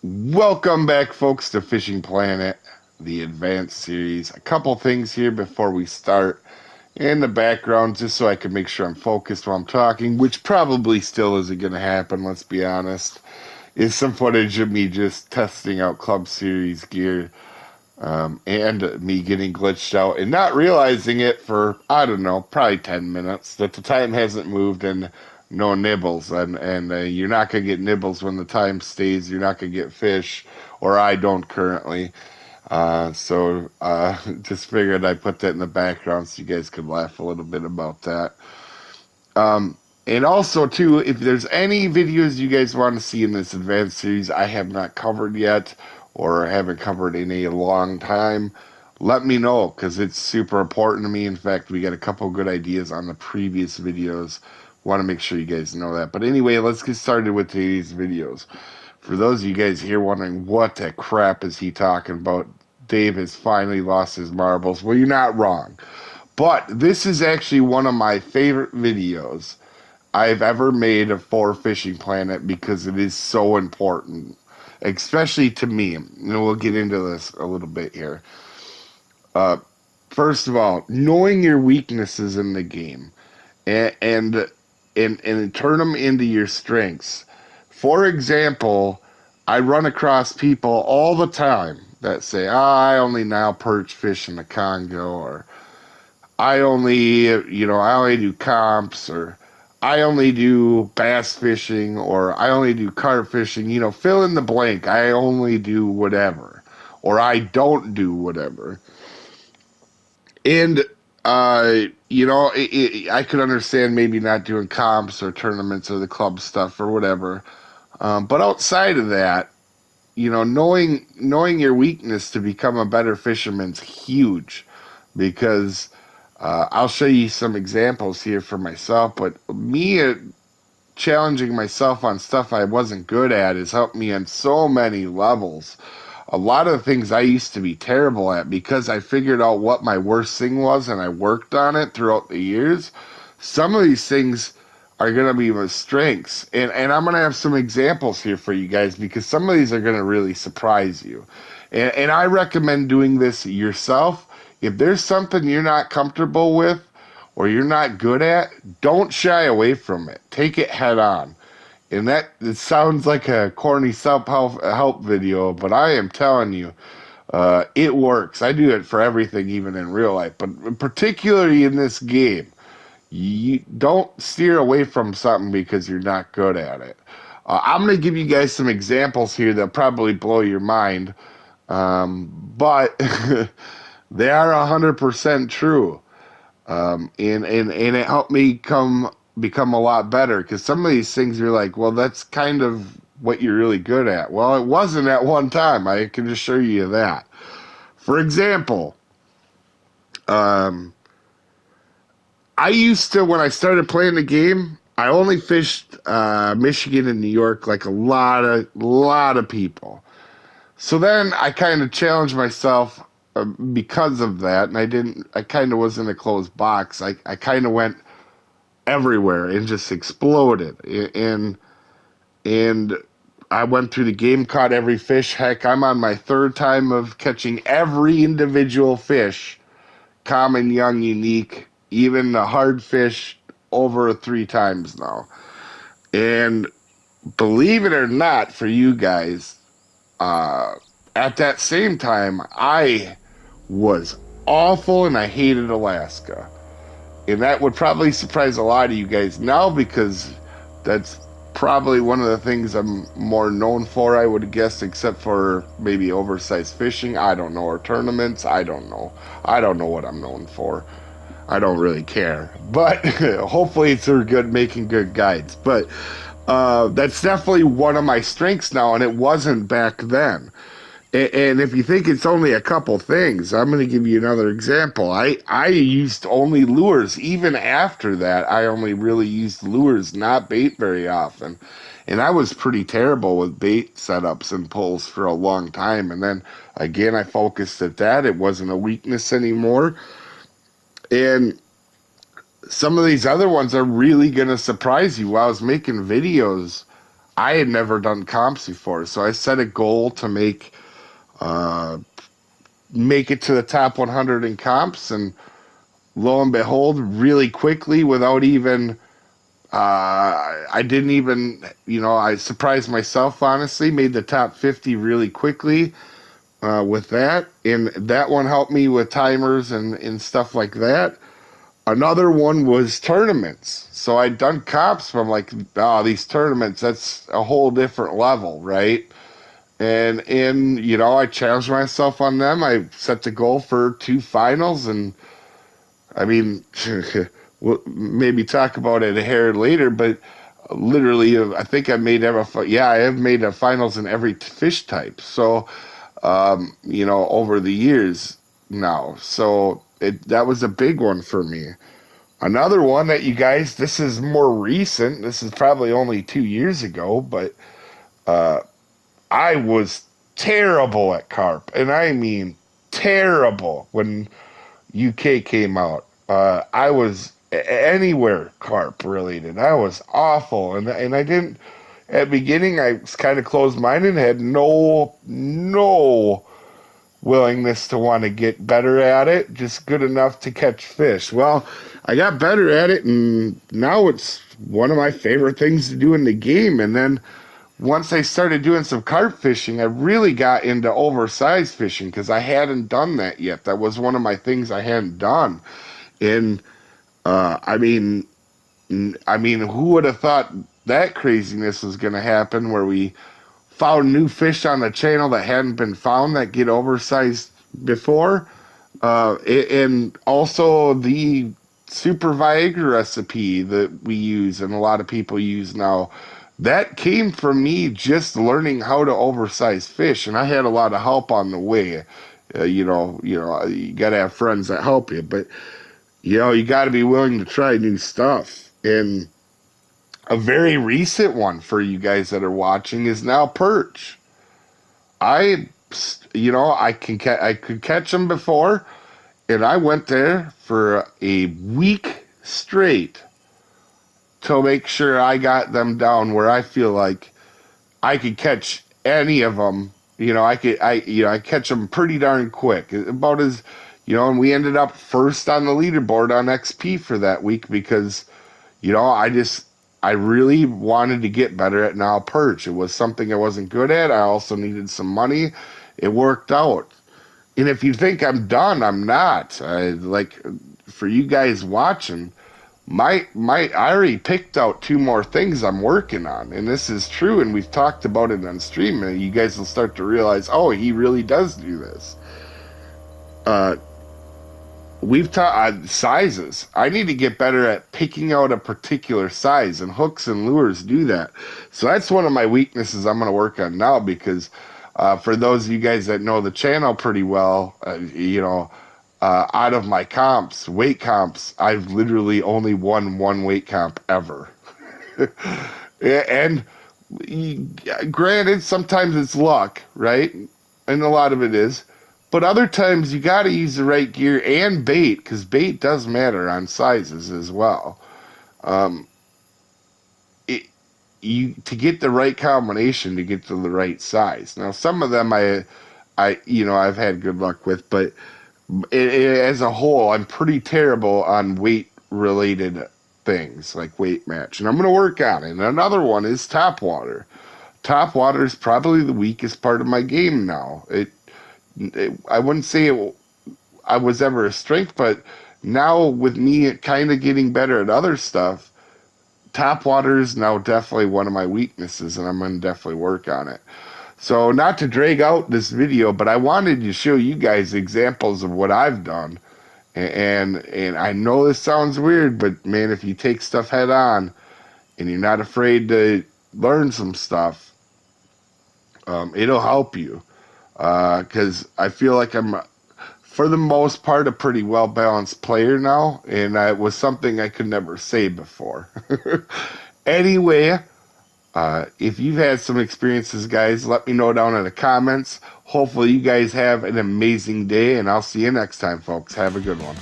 Welcome back, folks, to Fishing Planet, the advanced series. A couple things here before we start in the background, just so I can make sure I'm focused while I'm talking, which probably still isn't going to happen, let's be honest, is some footage of me just testing out Club Series gear and me getting glitched out and not realizing it for, I don't know, probably 10 minutes that the time hasn't moved and no nibbles. And you're not going to get nibbles when the time stays. You're not going to get fish, or I don't currently. So just figured I'd put that in the background so you guys could laugh a little bit about that. And also, too, if there's any videos you guys want to see in this advanced series I have not covered yet or haven't covered in a long time, let me know because it's super important to me. In fact, we got a couple good ideas on the previous videos. Want to make sure you guys know that. But anyway, let's get started with today's videos. For those of you guys here wondering what the crap is he talking about, Dave has finally lost his marbles. Well, you're not wrong. But this is actually one of my favorite videos I've ever made for Fishing Planet because it is so important, especially to me. And we'll get into this a little bit here. Uh, First of all, knowing your weaknesses in the game and and and turn them into your strengths. For example, I run across people all the time that say, "Oh, I only now perch fish in the Congo," or I only do comps, or I only do bass fishing, or I only do carp fishing, fill in the blank. I only do whatever, or I don't do whatever. And, I could understand maybe not doing comps or tournaments or the club stuff or whatever. But outside of that, knowing your weakness to become a better fisherman's huge because I'll show you some examples here for myself, but me challenging myself on stuff I wasn't good at has helped me on so many levels. A lot of the things I used to be terrible at because I figured out what my worst thing was and I worked on it throughout the years. Some of these things are going to be my strengths. And I'm going to have some examples here for you guys because some of these are going to really surprise you. And I recommend doing this yourself. If there's something you're not comfortable with or you're not good at, don't shy away from it. Take it head on. And that it sounds like a corny self-help video, but I am telling you, it works. I do it for everything, even in real life, but particularly in this game. You don't steer away from something because you're not good at it. I'm going to give you guys some examples here that probably blow your mind, but they are 100% true. And it helped me become a lot better because some of these things you're like, well, that's kind of what you're really good at. Well, it wasn't at one time. I can assure you that. For example, um, I used to when I started playing the game, I only fished Michigan and New York like a lot of people. So then I kind of challenged myself because of that, and I kind of was in a closed box. I kind of went everywhere and just exploded. And I went through the game, caught every fish. Heck, I'm on my third time of catching every individual fish, common, young, unique, even the hard fish over 3 times now. And believe it or not, for you guys, uh, at that same time, I was awful and I hated Alaska. And that would probably surprise a lot of you guys now because that's probably one of the things I'm more known for, I would guess, except for maybe oversized fishing. I don't know, or tournaments. I don't know. I don't know what I'm known for. I don't really care. But hopefully it's good making good guides. But that's definitely one of my strengths now, and it wasn't back then. And if you think it's only a couple things, I'm going to give you another example. I used only lures. Even after that, I only really used lures, not bait very often. And I was pretty terrible with bait setups and pulls for a long time. And then again, I focused at that. It wasn't a weakness anymore. And some of these other ones are really going to surprise you. While I was making videos, I had never done comps before, so I set a goal to uh, make it to the top 100 in comps, and lo and behold, really quickly, without even I didn't even, I surprised myself, honestly, made the top 50 really quickly with that. And that one helped me with timers and stuff like that. Another one was tournaments. So I'd done comps from like, oh, these tournaments, that's a whole different level, right? And I challenged myself on them. I set the goal for 2 finals, and I mean, we'll maybe talk about it a hair later, but literally, I think I have made a finals in every fish type. So, over the years now. So that was a big one for me. Another one that you guys, this is more recent. This is probably only 2 years ago, but uh, I was terrible at carp, and I mean terrible when UK came out. I was anywhere carp related. I was awful, and I didn't. At the beginning, I was kind of closed minded, had no willingness to want to get better at it, just good enough to catch fish. Well, I got better at it, and now it's one of my favorite things to do in the game. And then once I started doing some carp fishing, I really got into oversized fishing because I hadn't done that yet. That was one of my things I hadn't done. And I mean, who would have thought that craziness was going to happen? Where we found new fish on the channel that hadn't been found that get oversized before, and also the Super Viagra recipe that we use and a lot of people use now. That came from me just learning how to oversize fish, and I had a lot of help on the way. You got to have friends that help you, but you got to be willing to try new stuff. And a very recent one for you guys that are watching is now perch. I, I could catch them before, and I went there for a week straight to make sure I got them down where I feel like I could catch any of them. I catch them pretty darn quick, about as, and we ended up first on the leaderboard on XP for that week because I really wanted to get better at now perch. It was something I wasn't good at. I also needed some money. It worked out. And if you think I'm done, I'm not. For you guys watching, I already picked out 2 more things I'm working on, and this is true. And we've talked about it on stream, and you guys will start to realize, oh, he really does do this. Uh, We've taught sizes. I need to get better at picking out a particular size, and hooks and lures do that. So that's one of my weaknesses I'm going to work on now because for those of you guys that know the channel pretty well, out of my comps, weight comps, I've literally only won one weight comp ever. And granted, sometimes it's luck, right? And a lot of it is. But other times you got to use the right gear and bait because bait does matter on sizes as well. Um, it, to get the right combination to get to the right size. Now some of them I've had good luck with, but as a whole, I'm pretty terrible on weight related things like weight match, and I'm going to work on it. And another one is top water. Top water is probably the weakest part of my game now. I wouldn't say I was ever a strength, but now with me kind of getting better at other stuff, top water is now definitely one of my weaknesses, and I'm going to definitely work on it. So not to drag out this video, but I wanted to show you guys examples of what I've done. And I know this sounds weird, but man, if you take stuff head on and you're not afraid to learn some stuff, it'll help you. Because I feel like I'm, for the most part, a pretty well balanced player now, and it was something I could never say before. Anyway, if you've had some experiences, guys, let me know down in the comments. Hopefully, you guys have an amazing day, and I'll see you next time, folks. Have a good one.